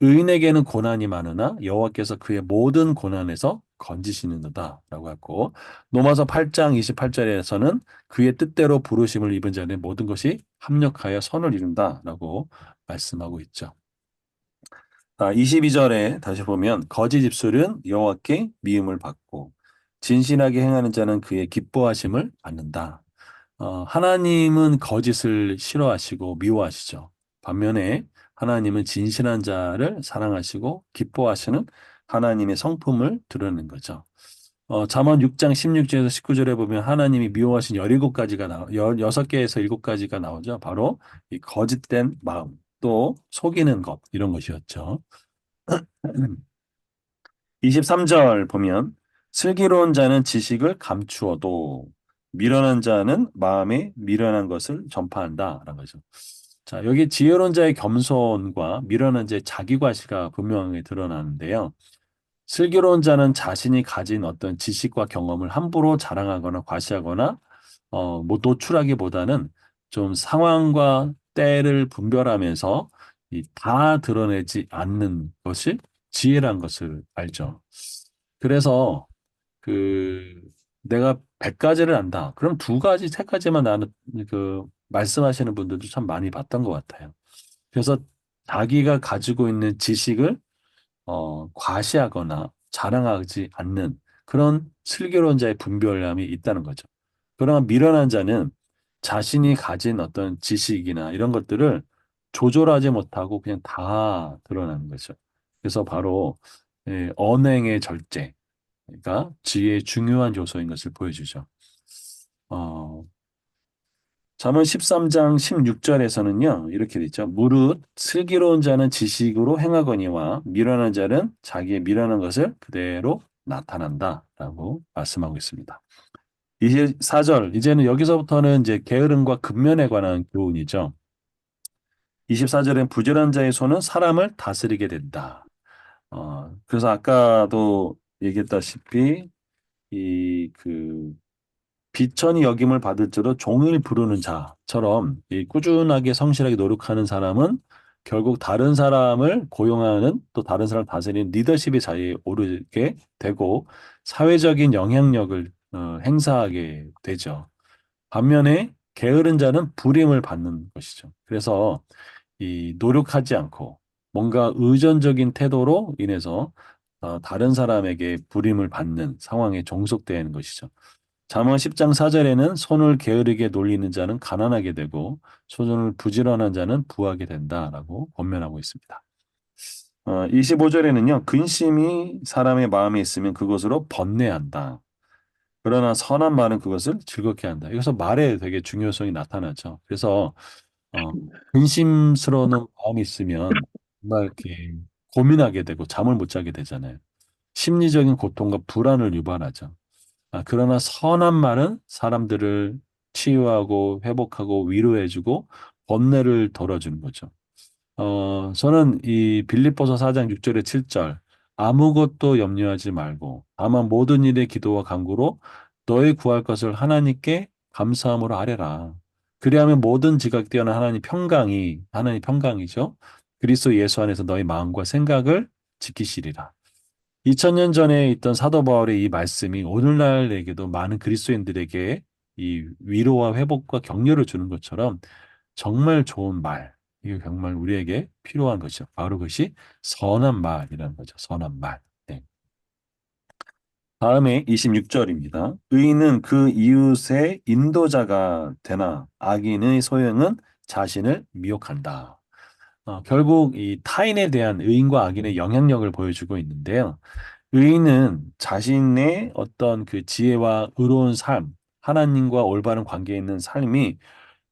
의인에게는 고난이 많으나 여호와께서 그의 모든 고난에서 건지시는도다라고 했고 로마서 8장 28절에서는 그의 뜻대로 부르심을 입은 자는 모든 것이 합력하여 선을 이룬다라고 말씀하고 있죠. 22절에 다시 보면 거짓 입술은 여호와께 미움을 받고 진실하게 행하는 자는 그의 기뻐하심을 받는다. 하나님은 거짓을 싫어하시고 미워하시죠. 반면에 하나님은 진실한 자를 사랑하시고 기뻐하시는 하나님의 성품을 드러내는 거죠. 잠언 6장 16절에서 19절에 보면 하나님이 미워하신 17가지가 16개에서 7가지가 나오죠. 바로 이 거짓된 마음, 또 속이는 것, 이런 것이었죠. 23절 보면 슬기로운 자는 지식을 감추어도 미련한 자는 마음에 미련한 것을 전파한다라는 거죠. 자, 여기 지혜로운 자의 겸손과 미련한 자의 자기과시가 분명하게 드러나는데요. 슬기로운 자는 자신이 가진 어떤 지식과 경험을 함부로 자랑하거나 과시하거나 뭐 노출하기보다는 좀 상황과 때를 분별하면서 다 드러내지 않는 것이 지혜란 것을 알죠. 그래서 그 내가 100가지를 안다. 그럼 2가지, 3가지만 나는 그 말씀하시는 분들도 참 많이 봤던 것 같아요. 그래서 자기가 가지고 있는 지식을 과시하거나 자랑하지 않는 그런 슬기로운 자의 분별함이 있다는 거죠. 그러나 미련한 자는 자신이 가진 어떤 지식이나 이런 것들을 조절하지 못하고 그냥 다 드러나는 거죠. 그래서 바로 언행의 절제가 지혜의 중요한 요소인 것을 보여주죠. 어, 잠언 13장 16절에서는요, 이렇게 돼 있죠. 무릇 슬기로운 자는 지식으로 행하거니와 미련한 자는 자기의 미련한 것을 그대로 나타난다라고 말씀하고 있습니다. 24절, 이제는 여기서부터는 이제 게으름과 근면에 관한 교훈이죠. 24절엔 부지런한 자의 손은 사람을 다스리게 된다. 그래서 아까도 얘기했다시피 이그 비천이 여김을 받을 줄로 종일 부르는 자처럼 이 꾸준하게 성실하게 노력하는 사람은 결국 다른 사람을 고용하는 또 다른 사람을 다스리는 리더십의 자리에 오르게 되고 사회적인 영향력을 행사하게 되죠. 반면에 게으른 자는 불임을 받는 것이죠. 그래서 이 노력하지 않고 뭔가 의존적인 태도로 인해서 다른 사람에게 불임을 받는 상황에 종속되는 것이죠. 잠언 10장 4절에는 손을 게으르게 놀리는 자는 가난하게 되고 손을 부지런한 자는 부하게 된다라고 권면하고 있습니다. 25절에는요. 근심이 사람의 마음에 있으면 그것으로 번뇌한다. 그러나 선한 말은 그것을 즐겁게 한다. 여기서 말에 되게 중요성이 나타나죠. 그래서 어, 근심스러운 마음이 있으면 정말 이렇게 고민하게 되고 잠을 못 자게 되잖아요. 심리적인 고통과 불안을 유발하죠. 그러나 선한 말은 사람들을 치유하고 회복하고 위로해주고 번뇌를 덜어주는 거죠. 저는 이 빌립보서 4장 6절에 7절 아무것도 염려하지 말고 다만 모든 일에 기도와 간구로 너희 구할 것을 하나님께 감사함으로 아뢰라. 그리하면 모든 지각 뛰어난 하나님 평강이죠. 그리스도 예수 안에서 너희 마음과 생각을 지키시리라. 2000년 전에 있던 사도 바울의 이 말씀이 오늘날에게도 많은 그리스도인들에게 이 위로와 회복과 격려를 주는 것처럼 정말 좋은 말, 이게 정말 우리에게 필요한 것이죠. 바로 그것이 선한 말이라는 거죠. 선한 말. 네. 다음에 26절입니다. 의인은 그 이웃의 인도자가 되나 악인의 소용은 자신을 미혹한다. 결국 이 타인에 대한 의인과 악인의 영향력을 보여주고 있는데요. 의인은 자신의 어떤 그 지혜와 의로운 삶, 하나님과 올바른 관계에 있는 삶이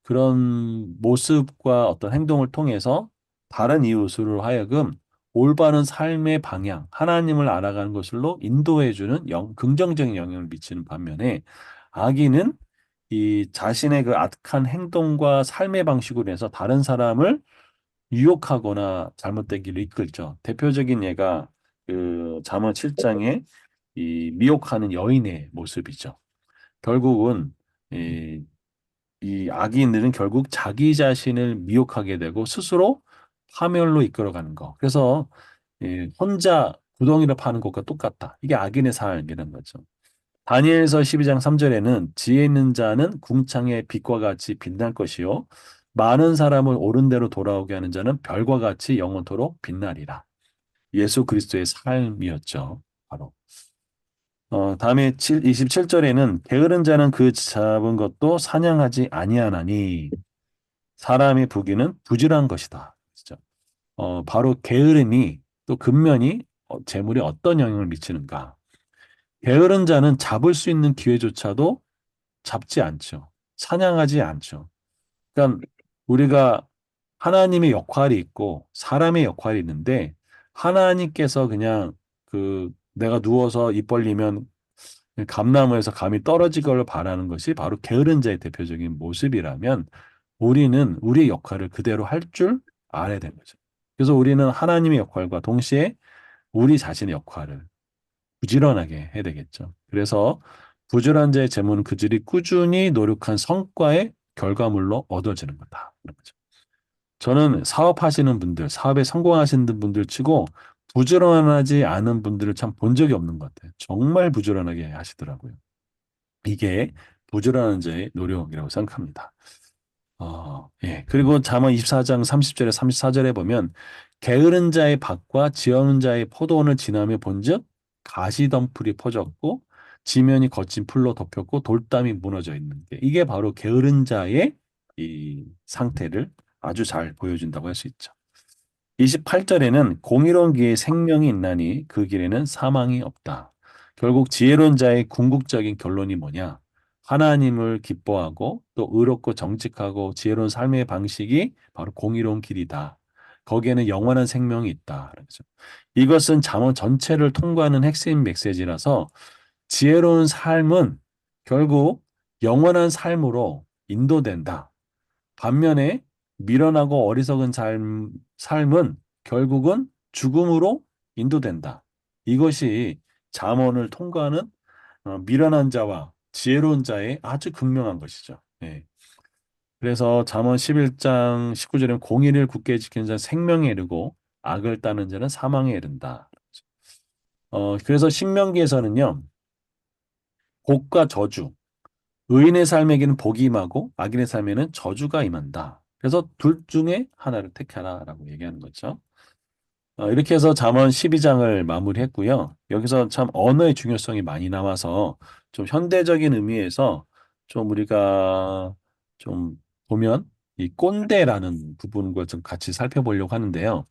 그런 모습과 어떤 행동을 통해서 다른 이웃으로 하여금 올바른 삶의 방향, 하나님을 알아가는 것으로 인도해주는 긍정적인 영향을 미치는 반면에 악인은 이 자신의 그 악한 행동과 삶의 방식으로 해서 다른 사람을 유혹하거나 잘못된 길로 이끌죠. 대표적인 예가 그 잠언 7장의 이 미혹하는 여인의 모습이죠. 결국은 이, 이 악인들은 결국 자기 자신을 미혹하게 되고 스스로 파멸로 이끌어가는 거. 그래서 혼자 구덩이를 파는 것과 똑같다. 이게 악인의 삶이라는 거죠. 다니엘서 12장 3절에는 지혜 있는 자는 궁창의 빛과 같이 빛날 것이요 많은 사람을 옳은 대로 돌아오게 하는 자는 별과 같이 영원토록 빛나리라. 예수 그리스도의 삶이었죠. 바로. 다음에 27절에는 게으른 자는 그 잡은 것도 사냥하지 아니하나니 사람의 부귀는 부지런한 것이다. 그죠? 바로 게으름이 또 근면이 재물에 어떤 영향을 미치는가? 게으른 자는 잡을 수 있는 기회조차도 잡지 않죠. 사냥하지 않죠. 그러니까 우리가 하나님의 역할이 있고 사람의 역할이 있는데 하나님께서 그냥 그 내가 누워서 입 벌리면 감나무에서 감이 떨어지기를 바라는 것이 바로 게으른 자의 대표적인 모습이라면 우리는 우리의 역할을 그대로 할 줄 알아야 되는 거죠. 그래서 우리는 하나님의 역할과 동시에 우리 자신의 역할을 부지런하게 해야 되겠죠. 그래서 부지런한 자의 재물은 그들이 꾸준히 노력한 성과의 결과물로 얻어지는 거다. 그런 거죠. 저는 사업하시는 분들, 사업에 성공하시는 분들 치고 부지런하지 않은 분들을 참 본 적이 없는 것 같아요. 정말 부지런하게 하시더라고요. 이게 부지런한 자의 노력이라고 생각합니다. 예. 그리고 잠언 24장 30절에 34절에 보면 게으른 자의 밭과 지어는 자의 포도원을 지나며 본즉 가시덤불이 퍼졌고 지면이 거친 풀로 덮였고 돌담이 무너져 있는 게 이게 바로 게으른 자의 이 상태를 아주 잘 보여준다고 할 수 있죠. 28절에는 공의로운 길에 생명이 있나니 그 길에는 사망이 없다. 결국 지혜로운 자의 궁극적인 결론이 뭐냐? 하나님을 기뻐하고 또 의롭고 정직하고 지혜로운 삶의 방식이 바로 공의로운 길이다. 거기에는 영원한 생명이 있다. 그렇죠. 이것은 잠언 전체를 통과하는 핵심 메시지라서 지혜로운 삶은 결국 영원한 삶으로 인도된다. 반면에 미련하고 어리석은 삶은 결국은 죽음으로 인도된다. 이것이 잠언을 통과하는 미련한 자와 지혜로운 자의 아주 극명한 것이죠. 예. 그래서 잠언 11장 19절에 공의를 굳게 지키는 자는 생명에 이르고 악을 따는 자는 사망에 이른다. 그래서 신명기에서는요. 복과 저주, 의인의 삶에게는 복이 임하고 악인의 삶에는 저주가 임한다. 그래서 둘 중에 하나를 택하라라고 얘기하는 거죠. 이렇게 해서 잠언 12장을 마무리했고요. 여기서 참 언어의 중요성이 많이 나와서 좀 현대적인 의미에서 좀 우리가 좀 보면 이 꼰대라는 부분과 좀 같이 살펴보려고 하는데요.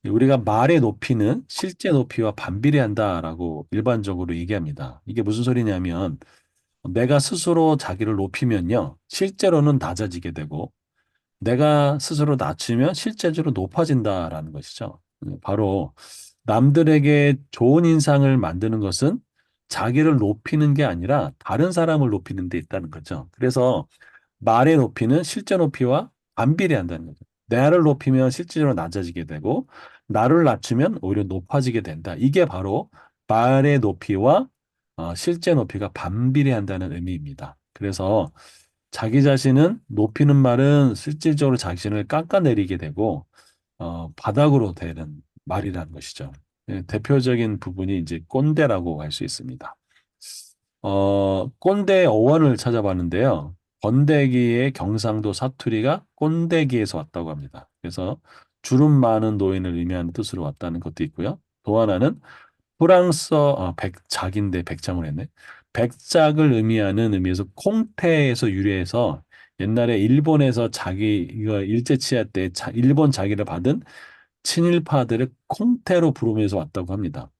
우리가 말의 높이는 실제 높이와 반비례한다라고 일반적으로 얘기합니다. 이게 무슨 소리냐면 내가 스스로 자기를 높이면요. 실제로는 낮아지게 되고 내가 스스로 낮추면 실제적으로 높아진다라는 것이죠. 바로 남들에게 좋은 인상을 만드는 것은 자기를 높이는 게 아니라 다른 사람을 높이는 데 있다는 거죠. 그래서 말의 높이는 실제 높이와 반비례한다는 거죠. 나를 높이면 실질적으로 낮아지게 되고, 나를 낮추면 오히려 높아지게 된다. 이게 바로 말의 높이와 실제 높이가 반비례한다는 의미입니다. 그래서 자기 자신은 높이는 말은 실질적으로 자신을 깎아내리게 되고, 바닥으로 되는 말이라는 것이죠. 예, 대표적인 부분이 이제 꼰대라고 할 수 있습니다. 꼰대 어원을 찾아봤는데요. 번데기의 경상도 사투리가 꼰대기에서 왔다고 합니다. 그래서 주름 많은 노인을 의미하는 뜻으로 왔다는 것도 있고요. 또 하나는 프랑스어 백작인데 백장을 했네. 백작을 의미하는 의미에서 콩테에서 유래해서 옛날에 일본에서 자기가 일제 치하 때 일본 자기를 받은 친일파들을 콩테로 부르면서 왔다고 합니다.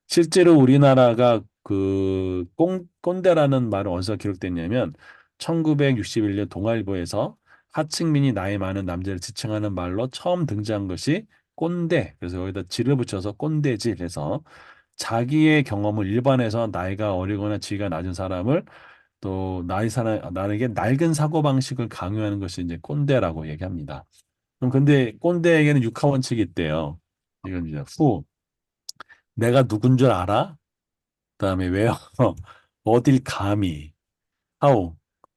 실제로 우리나라가 그 꼰대라는 말은 어디서 기록됐냐면 1961년 동아일보에서 하층민이 나이 많은 남자를 지칭하는 말로 처음 등장한 것이 꼰대. 그래서 여기다 질을 붙여서 꼰대질 해서 자기의 경험을 일반에서 나이가 어리거나 지위가 낮은 사람을 또 나에게 낡은 사고방식을 강요하는 것이 이제 꼰대라고 얘기합니다. 그럼 근데 꼰대에게는 육하 원칙이 있대요. 이건 이제 내가 누군 줄 알아? 그다음에 왜요? 어딜 감히? how?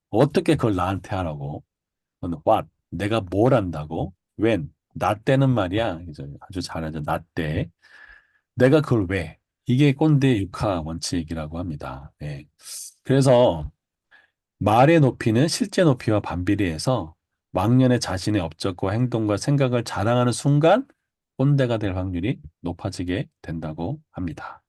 어떻게 그걸 나한테 하라고? what? 내가 뭘 한다고? when? 나 때는 말이야. 이제 아주 잘하죠. 나 때. 내가 그걸 왜? 이게 꼰대 육하 원칙이라고 합니다. 예. 그래서 말의 높이는 실제 높이와 반비례해서 왕년에 자신의 업적과 행동과 생각을 자랑하는 순간 꼰대가 될 확률이 높아지게 된다고 합니다.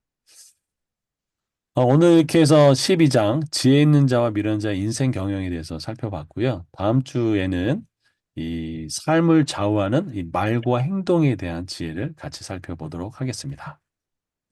오늘 이렇게 해서 12장 지혜 있는 자와 미련한 자의 인생 경영에 대해서 살펴봤고요. 다음 주에는 이 삶을 좌우하는 이 말과 행동에 대한 지혜를 같이 살펴보도록 하겠습니다.